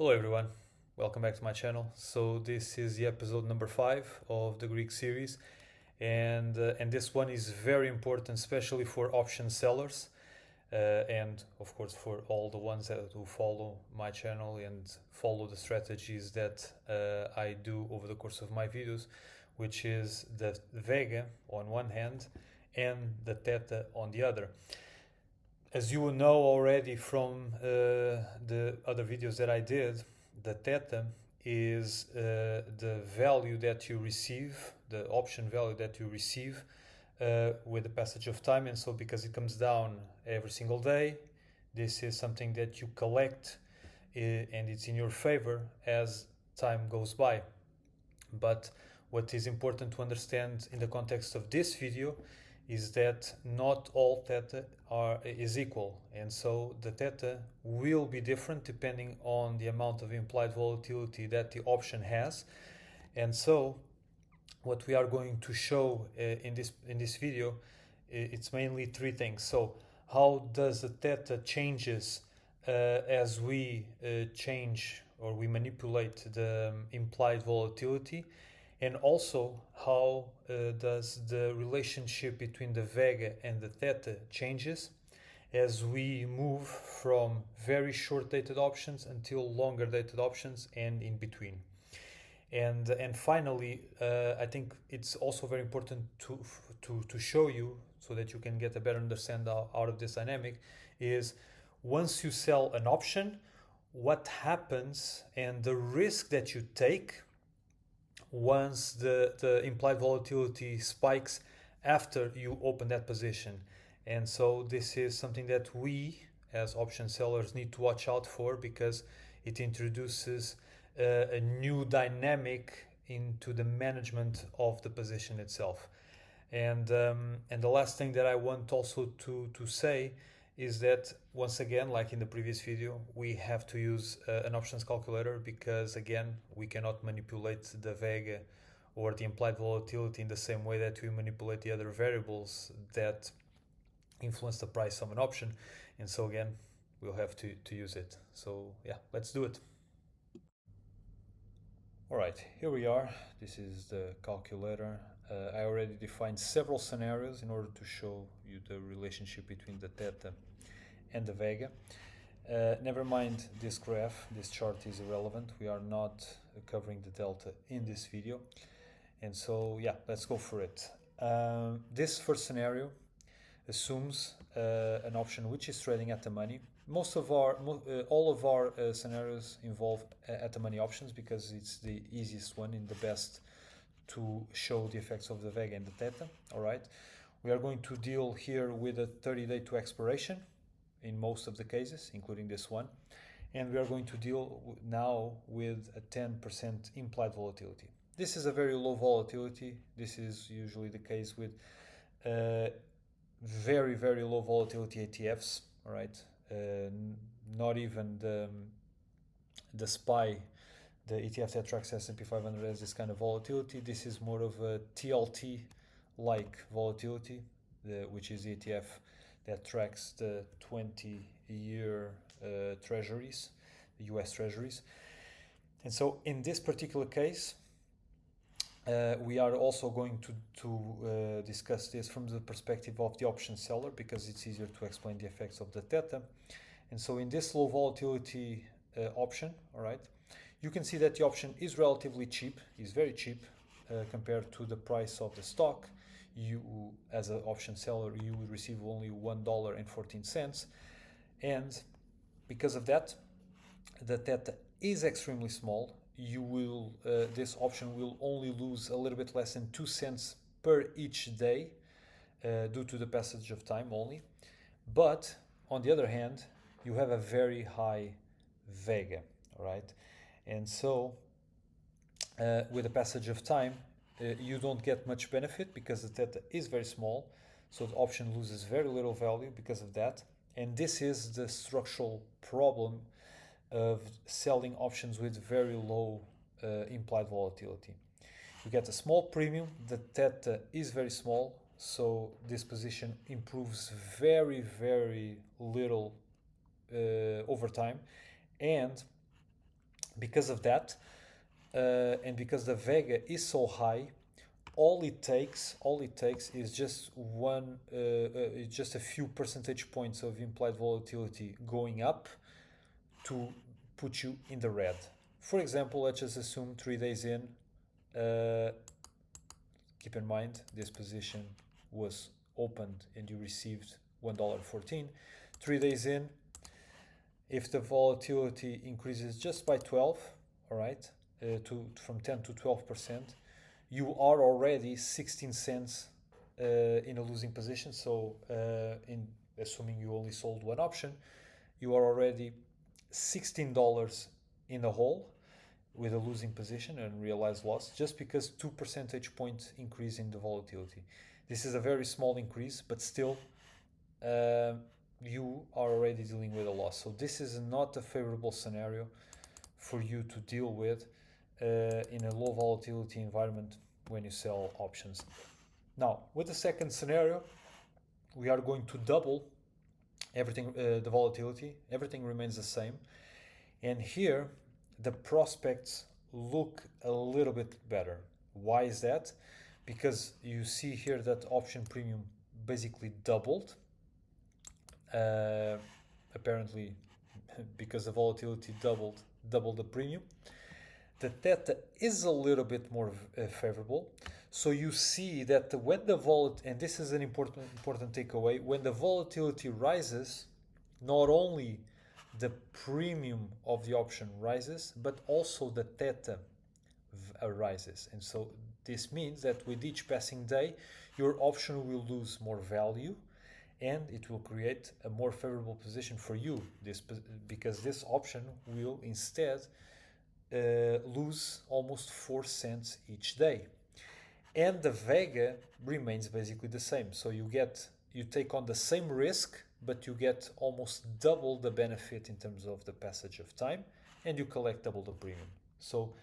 Hello everyone, welcome back to my channel. So this is the episode number 5 of the Greek series, and this one is very important, especially for option sellers, and of course for all the ones who follow my channel and follow the strategies that I do over the course of my videos, which is the Vega on one hand and the Theta on the other. As you will know already from the other videos that I did, the theta is the value that you receive, the option value that you receive with the passage of time. And so because it comes down every single day, this is something that you collect and it's in your favor as time goes by. But what is important to understand in the context of this video is that not all theta is equal, and so the theta will be different depending on the amount of implied volatility that the option has. And so what we are going to show in this video, it's mainly three things. So how does the theta changes as we change or we manipulate the implied volatility, and also how does the relationship between the Vega and the Theta changes as we move from very short dated options until longer dated options and in between. And finally, I think it's also very important to show you, so that you can get a better understanding out of this dynamic, is once you sell an option, what happens and the risk that you take once the implied volatility spikes after you open that position. And so this is something that we as option sellers need to watch out for, because it introduces a new dynamic into the management of the position itself. And the last thing that I want also to say is that, once again, like in the previous video, we have to use an options calculator, because again, we cannot manipulate the Vega or the implied volatility in the same way that we manipulate the other variables that influence the price of an option. And so again, we'll have to use it. So yeah, let's do it. All right, here we are. This is the calculator. I already defined several scenarios in order to show you the relationship between the theta and the Vega. Never mind this graph, this chart is irrelevant. We are not covering the delta in this video. And so yeah, let's go for it. This first scenario assumes an option which is trading at the money. All of our scenarios involve at the money options, because it's the easiest one and the best to show the effects of the Vega and the Theta. All right, we are going to deal here with a 30-day to expiration in most of the cases, including this one, and we are going to deal now with a 10% implied volatility. This is a very low volatility. This is usually the case with very, very low volatility ETFs. All right, not even the SPY, the ETF that tracks S&P 500, has this kind of volatility. This is more of a TLT-like volatility, which is the ETF that tracks the 20-year treasuries, the US treasuries. And so in this particular case, we are also going to discuss this from the perspective of the option seller, because it's easier to explain the effects of the theta. And so in this low volatility option, all right, you can see that the option is relatively cheap, is very cheap compared to the price of the stock. You, as an option seller, you will receive only $1.14. And because of that, the theta is extremely small. You will, this option will only lose a little bit less than 2 cents per each day due to the passage of time only. But on the other hand, you have a very high Vega, all right? And so with the passage of time, you don't get much benefit, because the theta is very small. So the option loses very little value because of that. And this is the structural problem of selling options with very low implied volatility. You get a small premium, the theta is very small, so this position improves very, very little over time. And Because of that, and because the Vega is so high, all it takes is just a few percentage points of implied volatility going up to put you in the red. For example, let's just assume 3 days in. Keep in mind this position was opened and you received $1.14. 3 days in, if the volatility increases just by 12, all right, from 10 to 12%, you are already 16 cents in a losing position. So in assuming you only sold one option, you are already $16 in the hole with a losing position and realized loss, just because 2 percentage point increase in the volatility. This is a very small increase, but still you are already dealing with a loss. So this is not a favorable scenario for you to deal with in a low volatility environment when you sell options. Now, with the second scenario, we are going to double everything, the volatility. Everything remains the same. And here, the prospects look a little bit better. Why is that? Because you see here that option premium basically doubled. Apparently, because the volatility doubled the premium. The theta is a little bit more favorable. So you see that when the and this is an important takeaway, when the volatility rises, not only the premium of the option rises, but also the theta rises. And so this means that with each passing day, your option will lose more value and it will create a more favorable position for you, because this option will instead lose almost 4 cents each day. And the Vega remains basically the same. So you take on the same risk, but you get almost double the benefit in terms of the passage of time, and you collect double the premium. So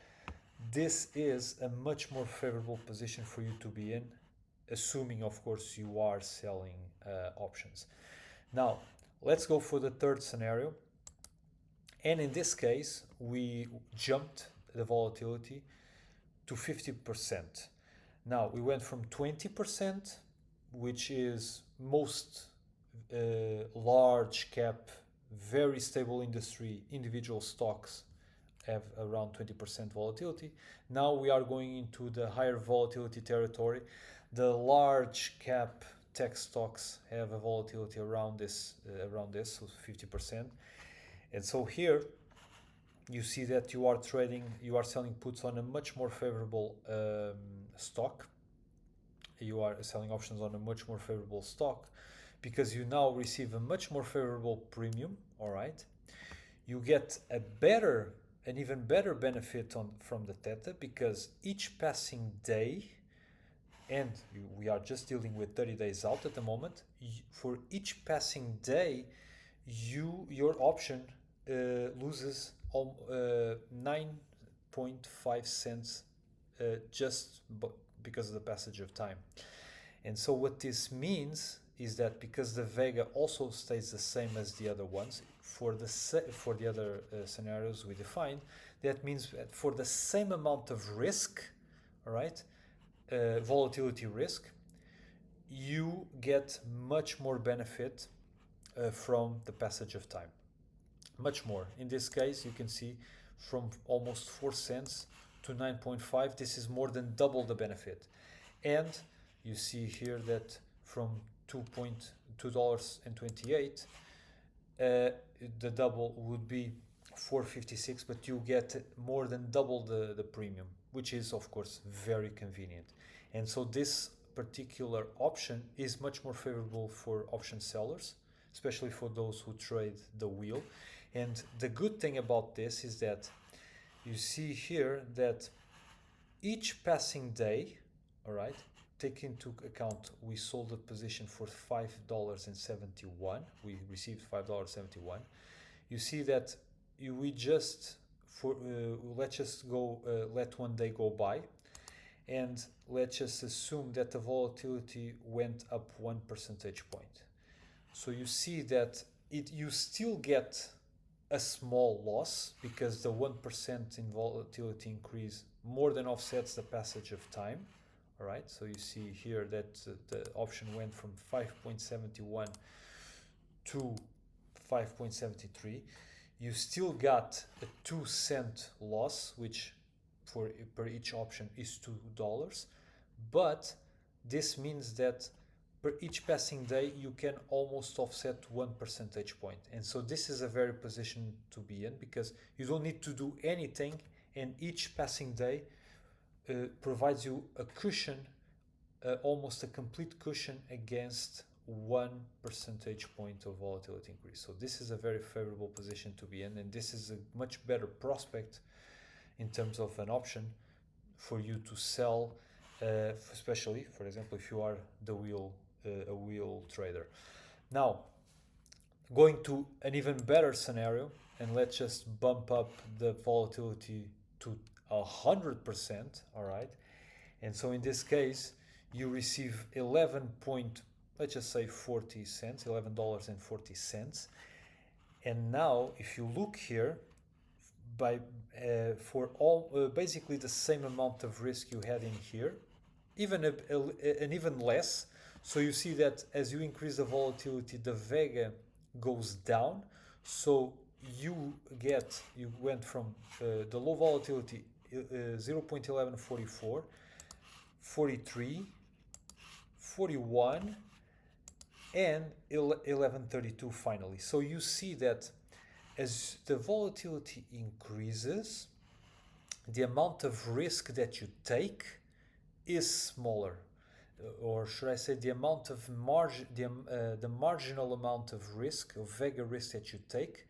this is a much more favorable position for you to be in, assuming, of course, you are selling options. Now, let's go for the third scenario. And in this case, we jumped the volatility to 50%. Now, we went from 20%, which is most large cap, very stable industry, individual stocks have around 20% volatility. Now we are going into the higher volatility territory. The large cap tech stocks have a volatility around this, so 50%. And so here you see that you are selling puts on a much more favorable stock. You are selling options on a much more favorable stock because you now receive a much more favorable premium, all right? You get an even better benefit from the theta, because each passing day, and we are just dealing with 30 days out at the moment, for each passing day, your option loses 9.5 cents just because of the passage of time. And so what this means is that because the Vega also stays the same as the other ones, for the other scenarios we defined, that means that for the same amount of risk, all right, volatility risk, you get much more benefit from the passage of time. Much more. In this case, you can see from almost 4 cents to 9.5. This is more than double the benefit. And you see here that from $2.28, the double would be 4.56, but you get more than double the premium, which is of course very convenient. And so this particular option is much more favorable for option sellers, especially for those who trade the wheel. And the good thing about this is that you see here that each passing day, all right, take into account we sold the position for $5.71. We received $5.71. You see that let's just go let one day go by, and let's just assume that the volatility went up 1 percentage point. So you see that you still get a small loss because the 1% in volatility increase more than offsets the passage of time. All right, so you see here that the option went from 5.71 to 5.73. You still got a 2-cent loss, which per each option is $2. But this means that per each passing day, you can almost offset 1 percentage point. And so this is a very position to be in because you don't need to do anything, and each passing day provides you a cushion, almost a complete cushion against 1 percentage point of volatility increase. So this is a very favorable position to be in, and this is a much better prospect in terms of an option for you to sell, especially, for example, if you are a wheel trader. Now, going to an even better scenario, and let's just bump up the volatility to 100%, all right? And so in this case, you receive let's just say 40 cents, $11.40. And now, if you look here, for all basically the same amount of risk you had in here, even even less. So you see that as you increase the volatility, the Vega goes down. So you went from the low volatility 0.1144, 43, 41, and 1132 finally. So you see that as the volatility increases, the amount of risk that you take is smaller, or should I say the amount of the marginal amount of risk, of Vega risk that you take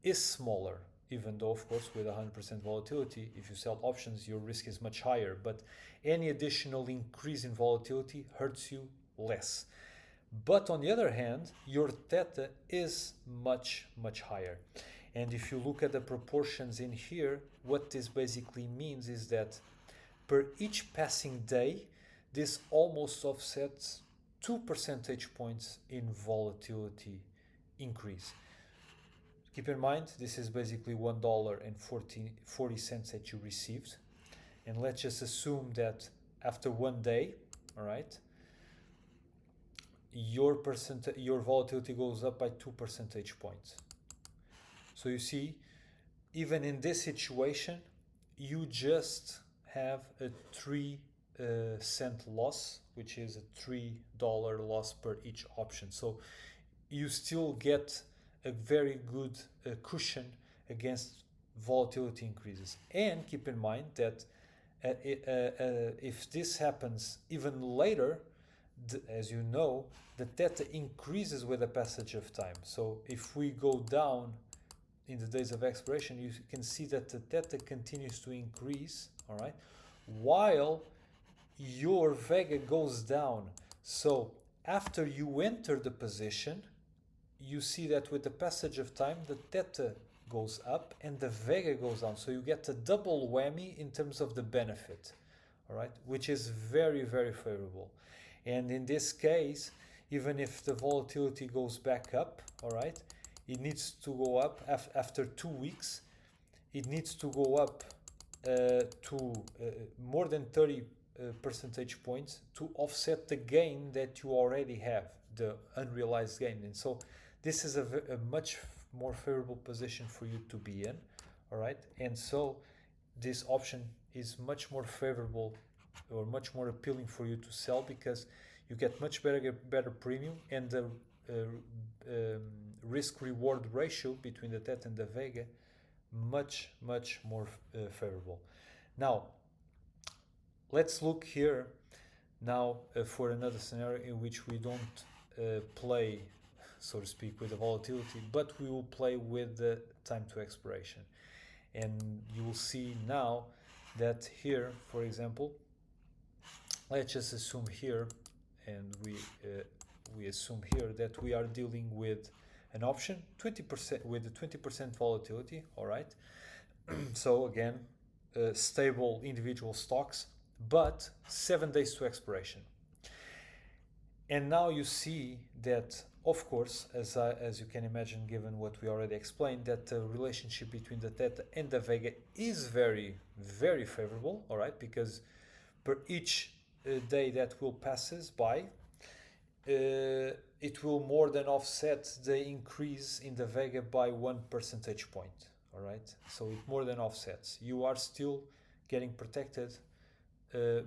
is smaller, even though of course with 100% volatility, if you sell options, your risk is much higher, but any additional increase in volatility hurts you less. But on the other hand, your theta is much, much higher. And if you look at the proportions in here, what this basically means is that per each passing day, this almost offsets 2 percentage points in volatility increase. Keep in mind, this is basically $1.40 that you received. And let's just assume that after 1 day, all right, your volatility goes up by 2 percentage points. So you see, even in this situation, you just have a 3-cent loss, which is a $3 loss per each option. So you still get a very good cushion against volatility increases. And keep in mind that if this happens even later, as you know, the theta increases with the passage of time. So if we go down in the days of expiration, you can see that the theta continues to increase, all right, while your Vega goes down. So after you enter the position, you see that with the passage of time, the theta goes up and the Vega goes down. So you get a double whammy in terms of the benefit, all right, which is very, very favorable. And in this case, even if the volatility goes back up, all right, it needs to go up after 2 weeks. It needs to go up to more than 30 percentage points to offset the gain that you already have, the unrealized gain. And so this is a much more favorable position for you to be in, all right? And so this option is much more favorable or much more appealing for you to sell because you get much better premium, and the risk-reward ratio between the Theta and the Vega much more favorable. Now let's look here now for another scenario in which we don't play, so to speak, with the volatility, but we will play with the time to expiration. And you will see now that here, for example, let's just assume here, and we assume here that we are dealing with an option 20% with a 20% volatility, all right? So again, stable individual stocks, but 7 days to expiration. And now you see that of course, as you can imagine, given what we already explained, that the relationship between the theta and the Vega is very, very favorable, all right, because per each day that will passes by, it will more than offset the increase in the Vega by 1 percentage point, all right? So it more than offsets. You are still getting protected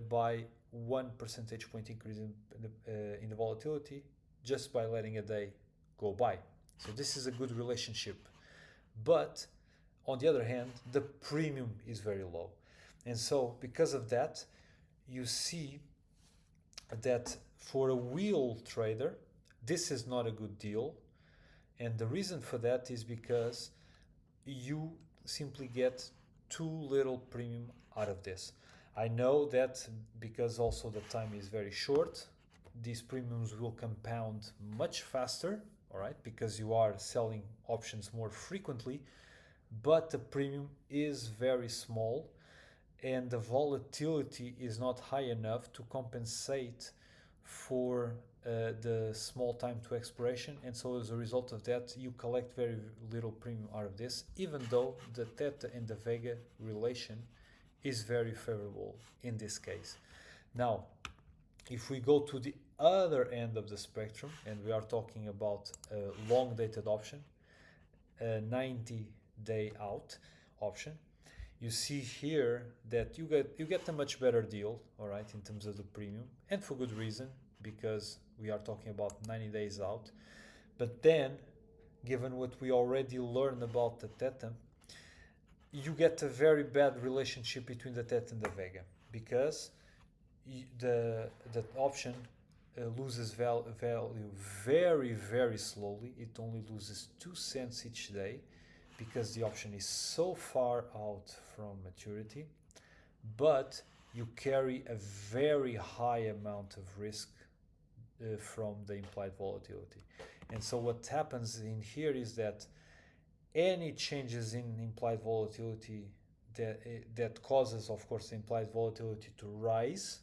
by 1 percentage point increase in the volatility just by letting a day go by. So this is a good relationship. But on the other hand, the premium is very low. And so because of that, you see that for a wheel trader, this is not a good deal. And the reason for that is because you simply get too little premium out of this. I know that because also the time is very short, these premiums will compound much faster, all right, because you are selling options more frequently, but the premium is very small and the volatility is not high enough to compensate for the small time to expiration, and so as a result of that you collect very little premium out of this, even though the theta and the Vega relation is very favorable in this case. Now if we go to the other end of the spectrum and we are talking about a long dated option, a 90-day out option, you see here that you get a much better deal, all right, in terms of the premium, and for good reason, because we are talking about 90 days out. But then, given what we already learned about the theta, you get a very bad relationship between the theta and the Vega, because the option loses value very, very slowly. It only loses 2 cents each day because the option is so far out from maturity, but you carry a very high amount of risk from the implied volatility. And so what happens in here is that any changes in implied volatility that causes, of course, the implied volatility to rise,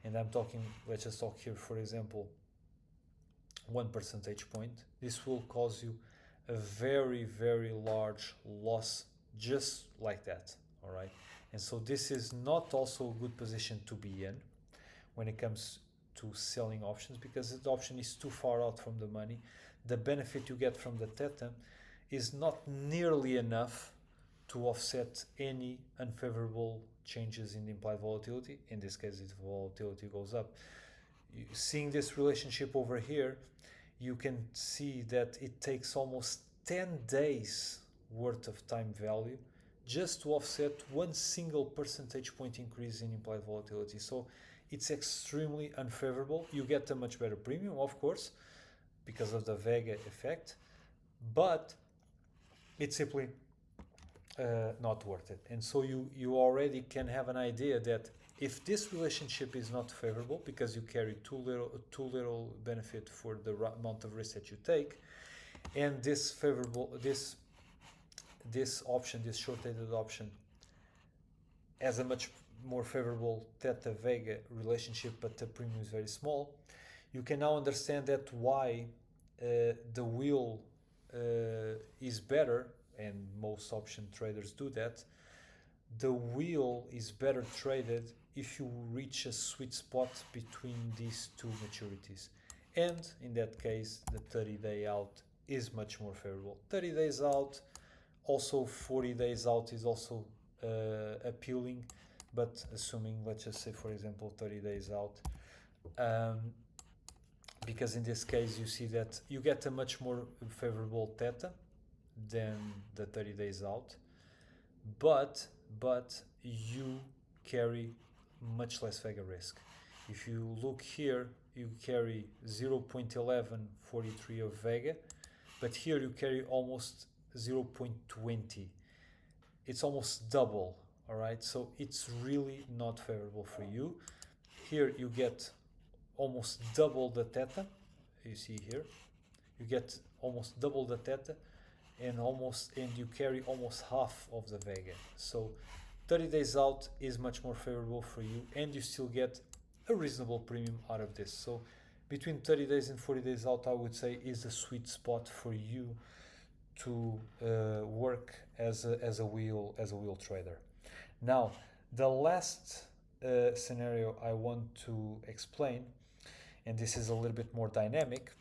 and I'm talking, let's just talk here, for example, 1 percentage point, this will cause you a very, very large loss just like that, all right? And so this is not also a good position to be in when it comes to selling options, because the option is too far out from the money. The benefit you get from the theta is not nearly enough to offset any unfavorable changes in the implied volatility. In this case, if volatility goes up. Seeing this relationship over here, you can see that it takes almost 10 days worth of time value just to offset 1 single percentage point increase in implied volatility. So it's extremely unfavorable. You get a much better premium, of course, because of the Vega effect, but it's simply not worth it. And so you already can have an idea that if this relationship is not favorable because you carry too little benefit for the amount of risk that you take, and this option, this short-dated option, has a much more favorable theta Vega relationship, but the premium is very small, you can now understand that why the wheel is better, and most option traders do that. The wheel is better traded if you reach a sweet spot between these two maturities, and in that case the 30-day out is much more favorable. 30 days out, also 40 days out is also appealing, but assuming, let's just say, for example, 30 days out, because in this case you see that you get a much more favorable theta than the 30 days out, but you carry much less Vega risk. If you look here, you carry 0.1143 of Vega, but here you carry almost 0.20. It's almost double, all right? So it's really not favorable for you. Here you get almost double the theta. You see here, you get almost double the theta, and you carry almost half of the Vega. So 30 days out is much more favorable for you, and you still get a reasonable premium out of this. So between 30 days and 40 days out, I would say, is a sweet spot for you to work as a wheel trader. Now, the last scenario I want to explain, and this is a little bit more dynamic,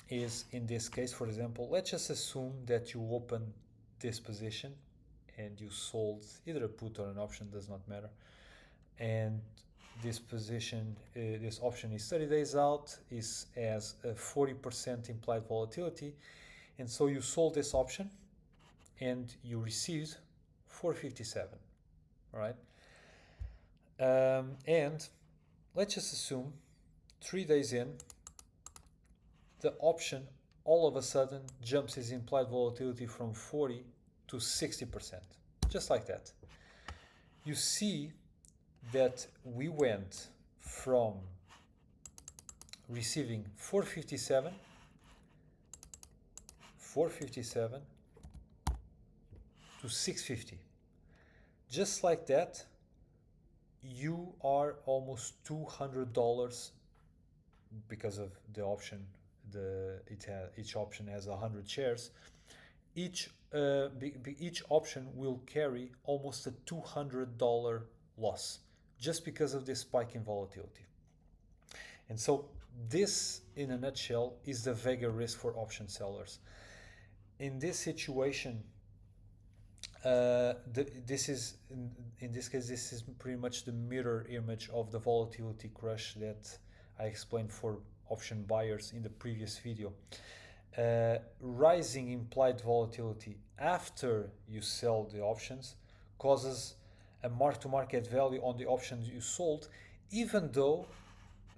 is in this case, for example, let's just assume that you open this position and you sold either a put or an option, does not matter, and this position, this option is 30 days out, is as a 40% implied volatility, and so you sold this option and you received 457, right? And let's just assume 3 days in, the option all of a sudden jumps its implied volatility from 40 to 60%, just like that. You see that we went from receiving 457 to 650. Just like that, you are almost $200 because of the option. Each option has 100 shares. Each option will carry almost a $200 loss just because of this spike in volatility. And so this, in a nutshell, is the Vega risk for option sellers. In this situation, this is pretty much the mirror image of the volatility crush that I explained for option buyers in the previous video. Rising implied volatility after you sell the options causes a mark-to-market value on the options you sold, even though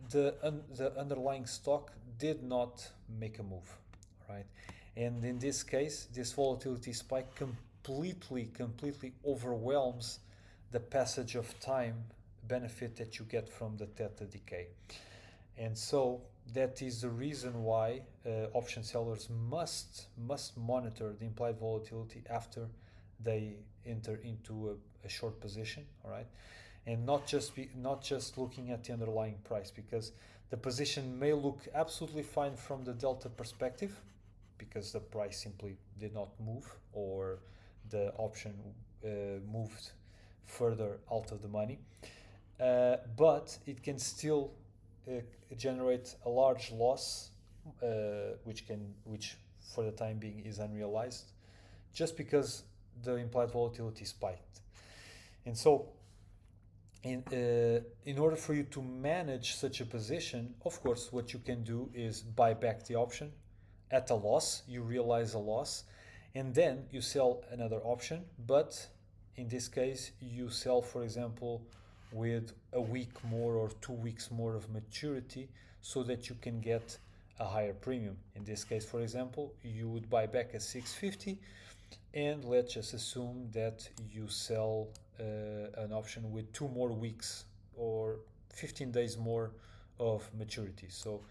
the underlying stock did not make a move, right? And in this case, this volatility spike completely overwhelms the passage of time benefit that you get from the theta decay. And so that is the reason why option sellers must monitor the implied volatility after they enter into a short position, all right? And not just looking at the underlying price, because the position may look absolutely fine from the delta perspective because the price simply did not move, or the option moved further out of the money, but it can still generate a large loss, which for the time being is unrealized, just because the implied volatility spiked. And so in order for you to manage such a position, of course, what you can do is buy back the option at a loss. You realize a loss, and then you sell another option, but in this case you sell, for example, with a week more or 2 weeks more of maturity, so that you can get a higher premium. In this case, for example, you would buy back at 650, and let's just assume that you sell an option with 2 more weeks or 15 days more of maturity. So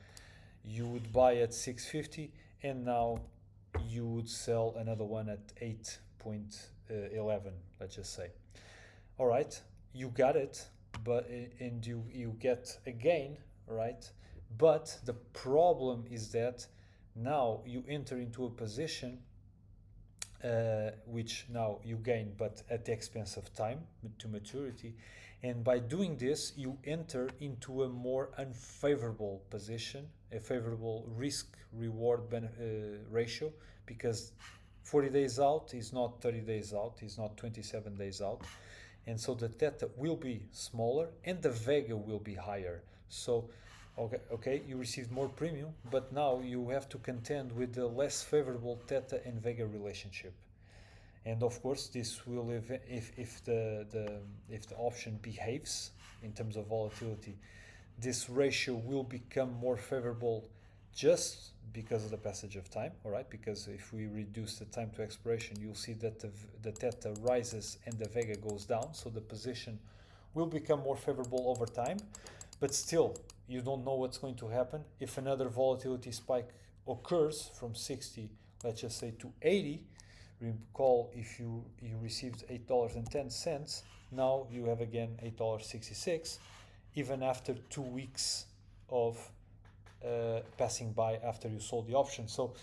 you would buy at 650, and now you would sell another one at 8.11, let's just say. All right, you got it, but and you get a gain, right? But the problem is that now you enter into a position which now you gain, but at the expense of time to maturity. And by doing this, you enter into a more unfavorable position, a favorable risk-reward ratio, because 40 days out is not 30 days out, is not 27 days out. And so the theta will be smaller and the Vega will be higher. So, okay, you received more premium, but now you have to contend with the less favorable theta and Vega relationship. And of course, this will, if the option behaves in terms of volatility, this ratio will become more favorable just because of the passage of time, all right? Because if we reduce the time to expiration, you'll see that the theta rises and the Vega goes down, so the position will become more favorable over time. But still, you don't know what's going to happen. If another volatility spike occurs from 60, let's just say, to 80, recall if you received $8.10, now you have again $8.66, even after 2 weeks of passing by after you sold the option. So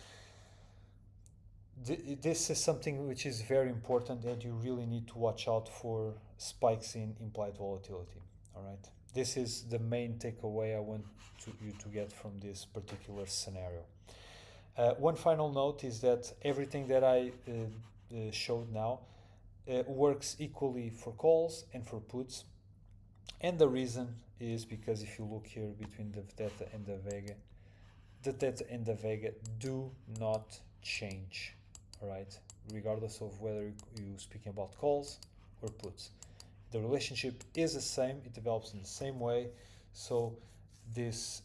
this is something which is very important, and you really need to watch out for spikes in implied volatility. All right, this is the main takeaway I want you to get from this particular scenario. One final note is that everything that I showed now works equally for calls and for puts, and the reason is because if you look here between the Theta and the Theta and the Vega do not change. All right, regardless of whether you're speaking about calls or puts, the relationship is the same. It develops in the same way. So these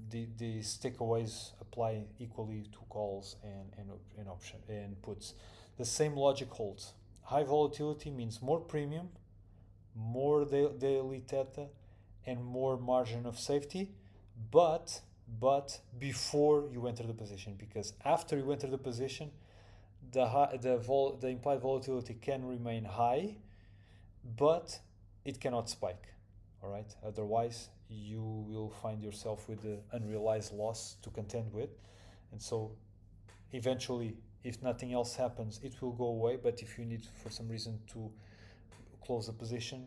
takeaways apply equally to calls and option and puts. The same logic holds. High volatility means more premium, more daily theta, and more margin of safety, but before you enter the position, because after you enter the position, the implied volatility can remain high, but it cannot spike. All right, otherwise you will find yourself with the unrealized loss to contend with, and so eventually, if nothing else happens, it will go away. But if you need for some reason to close a position,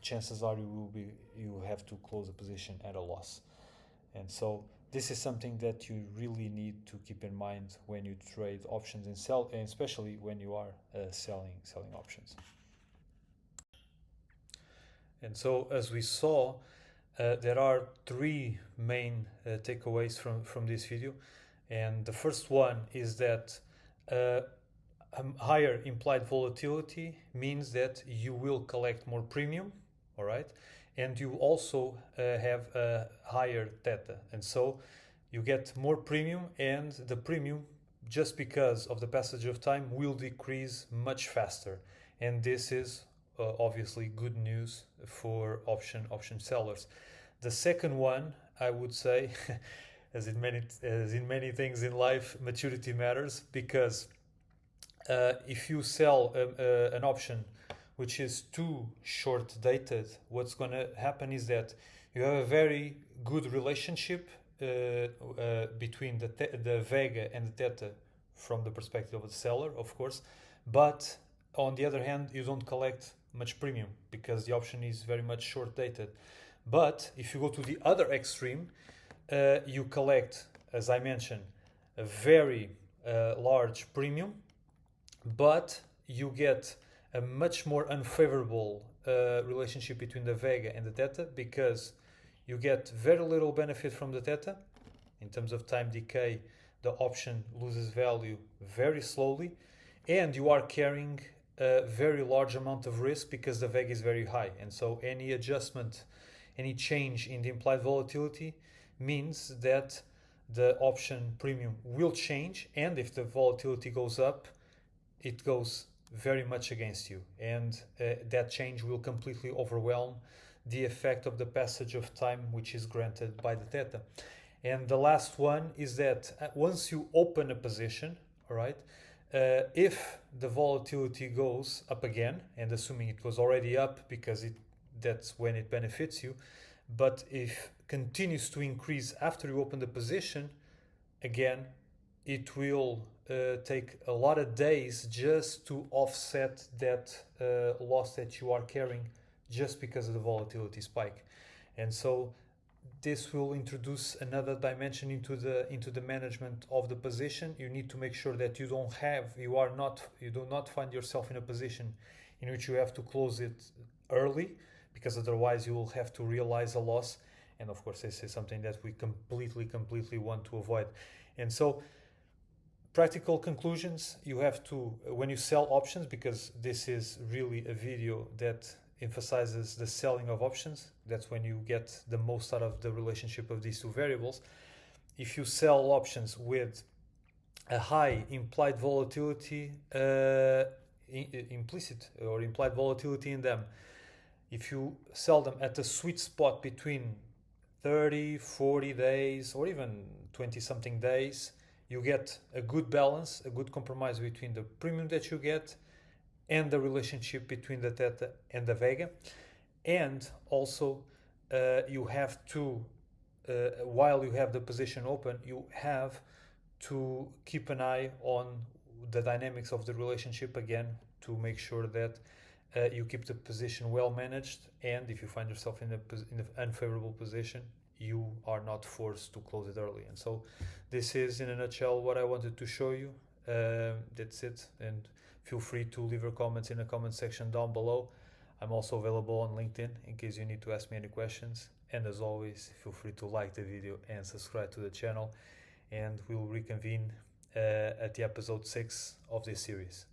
chances are you have to close a position at a loss. And so this is something that you really need to keep in mind when you trade options and sell, and especially when you are selling options. And so, as we saw, there are three main takeaways from this video. And the first one is that higher implied volatility means that you will collect more premium, all right? And you also have a higher theta. And so you get more premium, and the premium, just because of the passage of time, will decrease much faster. And this is obviously good news for option sellers. The second one, I would say, as in many things in life, maturity matters, because if you sell an option which is too short dated, what's going to happen is that you have a very good relationship between the Vega and the Theta from the perspective of the seller, of course, but on the other hand, you don't collect much premium because the option is very much short dated. But if you go to the other extreme, you collect, as I mentioned, a very large premium, but you get a much more unfavorable relationship between the Vega and the Theta, because you get very little benefit from the Theta. In terms of time decay, the option loses value very slowly, and you are carrying a very large amount of risk because the Vega is very high. And so any adjustment, any change in the implied volatility means that the option premium will change, and if the volatility goes up, it goes very much against you, and that change will completely overwhelm the effect of the passage of time which is granted by the Theta. And the last one is that once you open a position, all right, if the volatility goes up again, and assuming it goes already up because that's when it benefits you, but if continues to increase after you open the position, again, it will take a lot of days just to offset that loss that you are carrying just because of the volatility spike. And so this will introduce another dimension into the management of the position. You need to make sure that you do not find yourself in a position in which you have to close it early, because otherwise you will have to realize a loss. And of course, this is something that we completely want to avoid. And so, practical conclusions, you have to, when you sell options, because this is really a video that emphasizes the selling of options, that's when you get the most out of the relationship of these two variables. If you sell options with a high implied volatility, implicit or implied volatility in them, if you sell them at a sweet spot between 30, 40 days, or even 20 something days, you get a good balance, a good compromise between the premium that you get and the relationship between the Theta and the Vega. And also you have to while you have the position open, you have to keep an eye on the dynamics of the relationship again to make sure that you keep the position well managed, and if you find yourself in an unfavorable position, you are not forced to close it early. And so this is in a nutshell what I wanted to show you. That's it, and feel free to leave your comments in the comment section down below. I'm also available on LinkedIn in case you need to ask me any questions, and as always, feel free to like the video and subscribe to the channel, and we will reconvene at the episode 6 of this series.